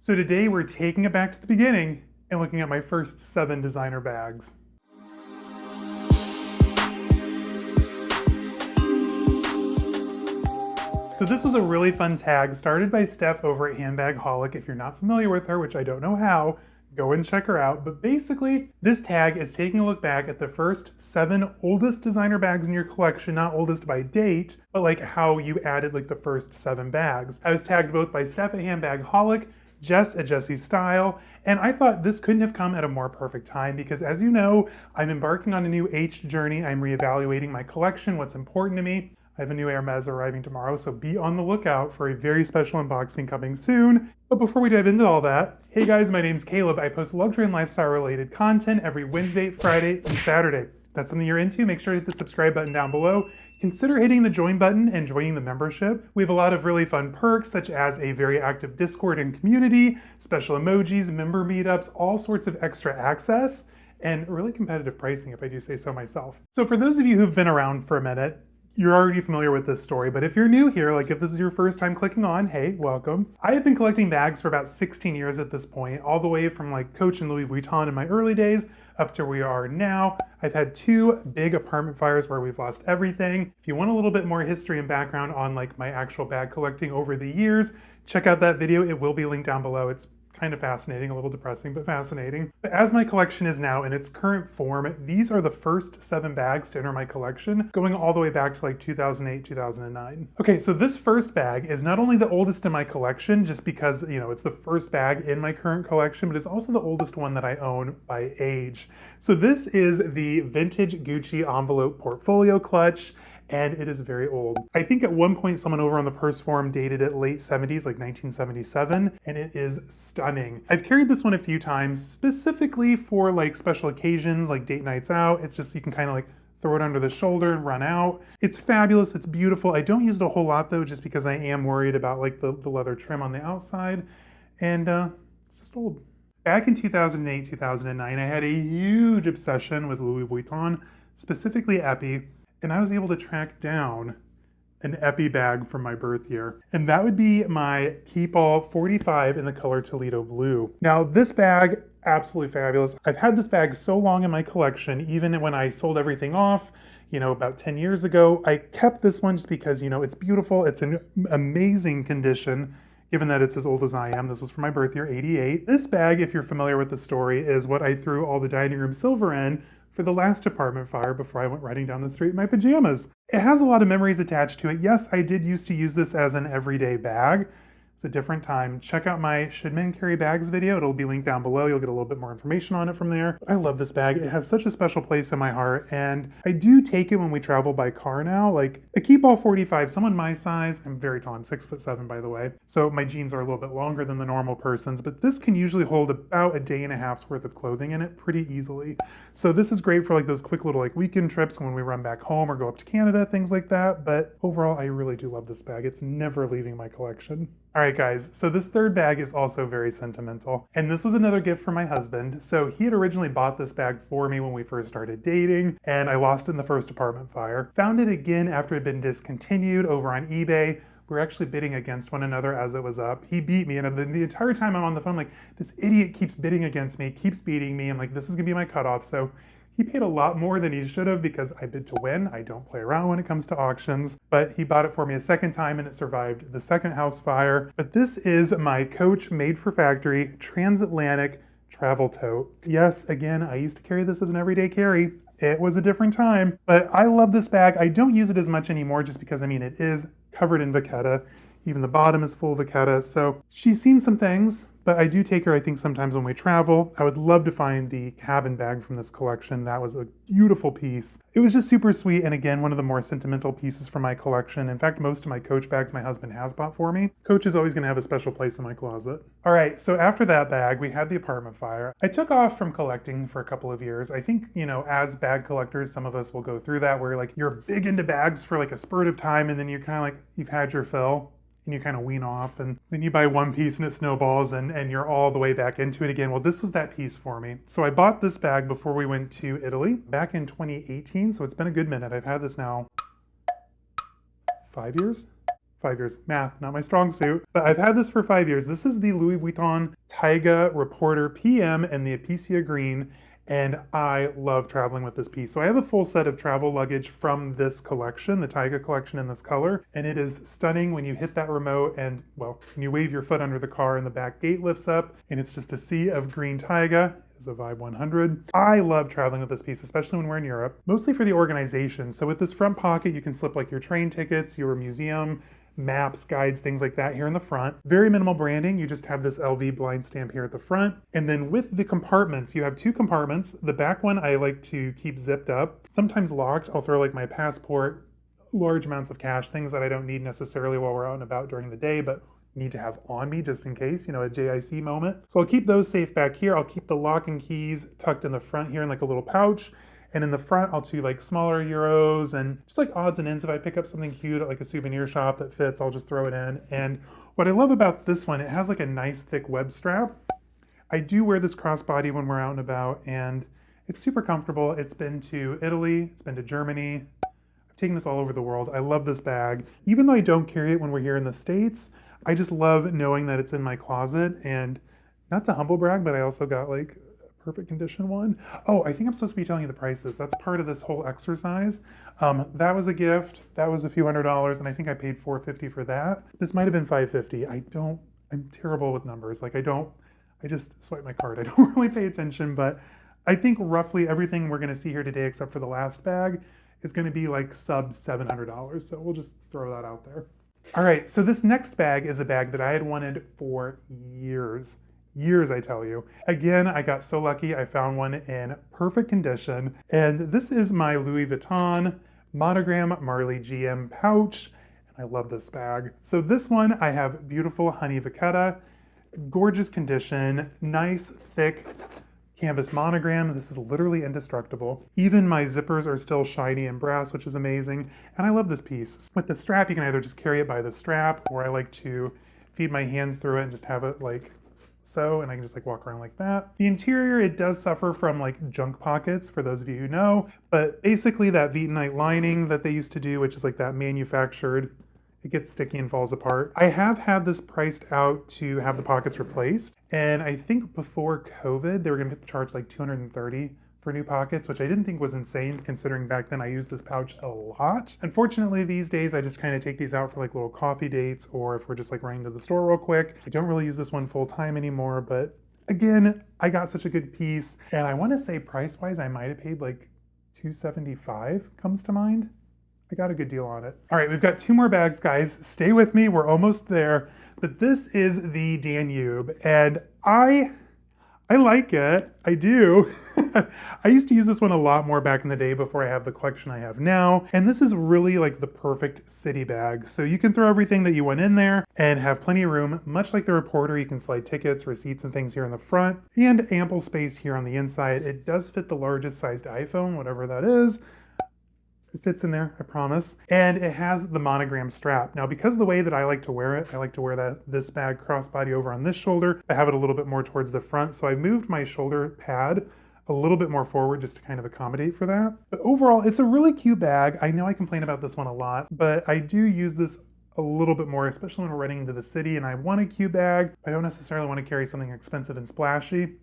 So today we're taking it back to the beginning and looking at my first 7 designer bags. So this was a really fun tag started by Steph over at Handbagholic. If you're not familiar with her, which I don't know how, go and check her out. But basically, this tag is taking a look back at the first 7 oldest designer bags in your collection, not oldest by date, but like how you added like the first 7 bags. I was tagged both by Steph at Handbagholic, Jess at Jesse's Style, and I thought this couldn't have come at a more perfect time because, as you know, I'm embarking on a new H journey. I'm reevaluating my collection, what's important to me. I have a new Hermès arriving tomorrow, so be on the lookout for a very special unboxing coming soon. But before we dive into all that, hey guys, my name's Caleb. I post luxury and lifestyle related content every Wednesday, Friday, and Saturday. If that's something you're into, make sure to hit the subscribe button down below. Consider hitting the join button and joining the membership. We have a lot of really fun perks, such as a very active Discord and community, special emojis, member meetups, all sorts of extra access, and really competitive pricing, if I do say so myself. So for those of you who've been around for a minute, you're already familiar with this story, but if you're new here, like if this is your first time clicking on, hey, welcome. I have been collecting bags for about 16 years at this point, all the way from like Coach and Louis Vuitton in my early days up to where we are now. I've had 2 big apartment fires where we've lost everything. If you want a little bit more history and background on like my actual bag collecting over the years, check out that video. It will be linked down below. It's kind of fascinating, a little depressing, but fascinating. But as my collection is now in its current form, these are the first 7 bags to enter my collection, going all the way back to like 2008, 2009. Okay, so this first bag is not only the oldest in my collection, just because, you know, it's the first bag in my current collection, but it's also the oldest one that I own by age. So this is the vintage Gucci envelope portfolio clutch, and it is very old. I think at one point someone over on the purse forum dated it late 70s, like 1977, and it is stunning. I've carried this one a few times, specifically for like special occasions, like date nights out. It's just, you can kind of like throw it under the shoulder and run out. It's fabulous, it's beautiful. I don't use it a whole lot though, just because I am worried about like the leather trim on the outside, and it's just old. Back in 2008, 2009, I had a huge obsession with Louis Vuitton, specifically Epi, and I was able to track down an Epi bag from my birth year. And that would be my Keepall 45 in the color Toledo Blue. Now this bag, absolutely fabulous. I've had this bag so long in my collection, even when I sold everything off, you know, about 10 years ago, I kept this one just because, you know, it's beautiful. It's in amazing condition, given that it's as old as I am. This was from my birth year, 88. This bag, if you're familiar with the story, is what I threw all the dining room silver in for the last apartment fire before I went riding down the street in my pajamas. It has a lot of memories attached to it. Yes, I did used to use this as an everyday bag. It's a different time. Check out my Should Men Carry Bags video. It'll be linked down below. You'll get a little bit more information on it from there. But I love this bag. It has such a special place in my heart, and I do take it when we travel by car now. Like a Keepall 45, someone my size, I'm very tall, I'm 6'7" by the way, so my jeans are a little bit longer than the normal person's, but this can usually hold about a day and a half's worth of clothing in it pretty easily. So this is great for like those quick little like weekend trips when we run back home or go up to Canada, things like that. But overall, I really do love this bag. It's never leaving my collection. All right, guys, so this third bag is also very sentimental, and this was another gift from my husband. So he had originally bought this bag for me when we first started dating, and I lost it in the first apartment fire. Found it again after it had been discontinued over on eBay. We were actually bidding against one another as it was up. He beat me, and the entire time I'm on the phone, like, this idiot keeps bidding against me, keeps beating me. I'm like, this is gonna be my cutoff. So he paid a lot more than he should have because I bid to win. I don't play around when it comes to auctions, but he bought it for me a second time and it survived the second house fire. But this is my Coach made for factory transatlantic travel tote. Yes, again, I used to carry this as an everyday carry. It was a different time, but I love this bag. I don't use it as much anymore just because, I mean, it is covered in vachetta. Even the bottom is full of vachetta. So she's seen some things, but I do take her, I think, sometimes when we travel. I would love to find the cabin bag from this collection. That was a beautiful piece. It was just super sweet. And again, one of the more sentimental pieces from my collection. In fact, most of my Coach bags my husband has bought for me. Coach is always going to have a special place in my closet. All right, so after that bag, we had the apartment fire. I took off from collecting for a couple of years. I think, you know, as bag collectors, some of us will go through that where like you're big into bags for like a spurt of time, and then you're kind of like, you've had your fill. And you kind of wean off, and then you buy one piece and it snowballs, and you're all the way back into it again. Well, this was that piece for me. So I bought this bag before we went to Italy back in 2018. So it's been a good minute. I've had this now 5 years. 5 years. Math, not my strong suit, but I've had this for 5 years. This is the Louis Vuitton Taiga Reporter PM in the Acacia Green, and I love traveling with this piece. So I have a full set of travel luggage from this collection, the Taiga collection in this color, and it is stunning when you hit that remote and, well, when you wave your foot under the car and the back gate lifts up, and it's just a sea of green Taiga. Is a Vibe 100. I love traveling with this piece, especially when we're in Europe, mostly for the organization. So with this front pocket, you can slip like your train tickets, your museum, maps, guides, things like that here in the front. Very minimal branding. You just have this LV blind stamp here at the front. And then with the compartments, you have 2 compartments. The back one I like to keep zipped up, sometimes locked. I'll throw like my passport, large amounts of cash, things that I don't need necessarily while we're out and about during the day, but need to have on me just in case, you know, a JIC moment. So I'll keep those safe back here. I'll keep the lock and keys tucked in the front here in like a little pouch. And in the front, I'll do like smaller euros and just like odds and ends. If I pick up something cute at like a souvenir shop that fits, I'll just throw it in. And what I love about this one, it has like a nice thick web strap. I do wear this crossbody when we're out and about, and it's super comfortable. It's been to Italy, it's been to Germany. I've taken this all over the world. I love this bag. Even though I don't carry it when we're here in the States, I just love knowing that it's in my closet. And not to humble brag, but I also got like perfect condition one. Oh, I think I'm supposed to be telling you the prices. That's part of this whole exercise. That was a gift. That was a few $100s, and I think I paid $450 for that. This might have been $550. I'm terrible with numbers. Like I just swipe my card. I don't really pay attention, but I think roughly everything we're gonna see here today, except for the last bag, is gonna be like sub $700. So we'll just throw that out there. All right, so this next bag is a bag that I had wanted for years. Years, I tell you. Again, I got so lucky. I found one in perfect condition. And this is my Louis Vuitton Monogram Marley GM pouch. And I love this bag. So this one, I have beautiful honey vachetta, gorgeous condition, nice, thick canvas monogram. This is literally indestructible. Even my zippers are still shiny and brass, which is amazing. And I love this piece. With the strap, you can either just carry it by the strap, or I like to feed my hand through it and just have it like so, and I can just like walk around like that. The interior, it does suffer from like junk pockets, for those of you who know, but basically that Vuittonite lining that they used to do, which is like that manufactured, it gets sticky and falls apart. I have had this priced out to have the pockets replaced, and I think before COVID, they were gonna charge like $230 for new pockets, which I didn't think was insane considering back then I used this pouch a lot. Unfortunately, these days I just kind of take these out for like little coffee dates, or if we're just like running to the store real quick. I don't really use this one full time anymore, but again, I got such a good piece, and I want to say price-wise, I might have paid like $275 comes to mind. I got a good deal on it. All right, we've got 2 more bags, guys. Stay with me, we're almost there. But this is the Danube, and I like it, I do. I used to use this one a lot more back in the day before I have the collection I have now. And this is really like the perfect city bag. So you can throw everything that you want in there and have plenty of room. Much like the Reporter, you can slide tickets, receipts, and things here in the front, and ample space here on the inside. It does fit the largest sized iPhone, whatever that is. It fits in there, I promise. And it has the monogram strap. Now, because of the way that I like to wear it, I like to wear this bag crossbody over on this shoulder. I have it a little bit more towards the front, so I moved my shoulder pad a little bit more forward just to kind of accommodate for that. But overall, it's a really cute bag. I know I complain about this one a lot, but I do use this a little bit more, especially when we're running into the city and I want a cute bag. I don't necessarily want to carry something expensive and splashy.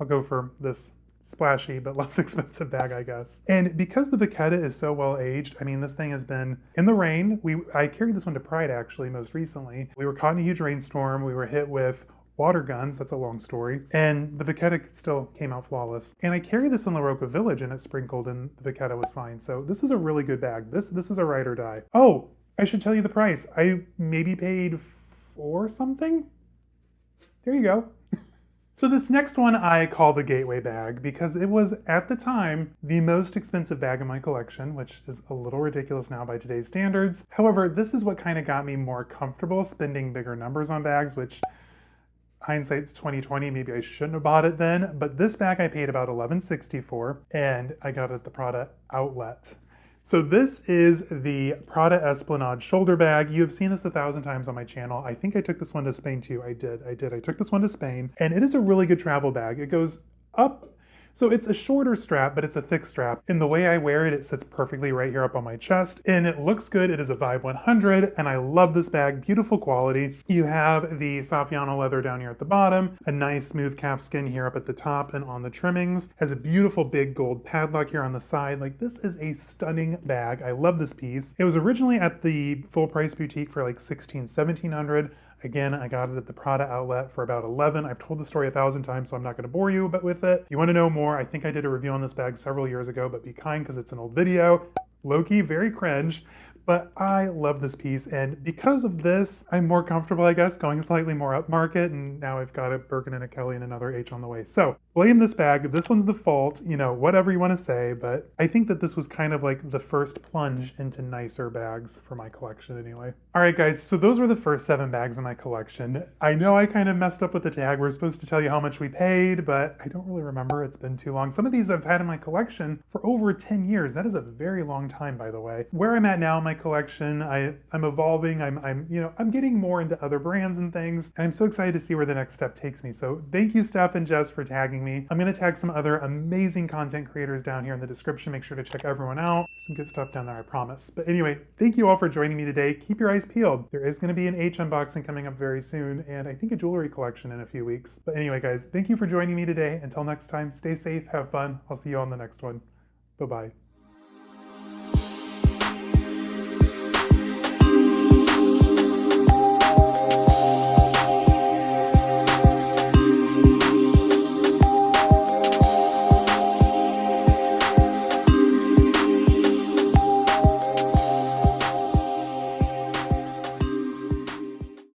I'll go for this splashy but less expensive bag, I guess. And because the vachetta is so well aged, I mean, this thing has been in the rain. I carried this one to Pride actually most recently. We were caught in a huge rainstorm. We were hit with water guns, that's a long story, and the vachetta still came out flawless. And I carried this in La Rocca Village and it sprinkled and the vachetta was fine. So this is a really good bag. This is a ride or die. Oh, I should tell you the price. I maybe paid $4 something. There you go. So this next one I call the gateway bag because it was, at the time, the most expensive bag in my collection, which is a little ridiculous now by today's standards. However, this is what kind of got me more comfortable spending bigger numbers on bags, which hindsight's 2020, maybe I shouldn't have bought it then, but this bag I paid about $11.60 for, and I got it at the Prada outlet. So this is the Prada Esplanade shoulder bag. You have seen this 1,000 times on my channel. I think I took this one to Spain too. I did. I took this one to Spain, and it is a really good travel bag. It goes up. So it's a shorter strap, but it's a thick strap. And the way I wear it, it sits perfectly right here up on my chest, and it looks good. It is a Vibe 100, and I love this bag. Beautiful quality. You have the Saffiano leather down here at the bottom, a nice smooth calfskin here up at the top and on the trimmings. Has a beautiful big gold padlock here on the side. Like, this is a stunning bag. I love this piece. It was originally at the full price boutique for like $1,600-$1,700. Again, I got it at the Prada outlet for about $11. I've told the story 1,000 times, so I'm not going to bore you with it. If you want to know more, I think I did a review on this bag several years ago, but be kind because it's an old video. Low-key, very cringe. But I love this piece, and because of this, I'm more comfortable, I guess, going slightly more upmarket, and now I've got a Birkin and a Kelly and another H on the way. So, blame this bag. This one's the fault, you know, whatever you want to say, but I think that this was kind of like the first plunge into nicer bags for my collection anyway. All right, guys, so those were the first 7 bags in my collection. I know I kind of messed up with the tag. We're supposed to tell you how much we paid, but I don't really remember. It's been too long. Some of these I've had in my collection for over 10 years. That is a very long time, by the way. Where I'm at now in my collection, I'm evolving. I'm getting more into other brands and things, and I'm so excited to see where the next step takes me. So thank you, Steph and Jess, for tagging me. I'm going to tag some other amazing content creators down here in the description. Make sure to check everyone out. There's some good stuff down there, I promise. But anyway, thank you all for joining me today. Keep your eyes peeled. There is going to be an H unboxing coming up very soon, and I think a jewelry collection in a few weeks. But anyway, guys, thank you for joining me today. Until next time, stay safe, have fun. I'll see you on the next one. Bye-bye.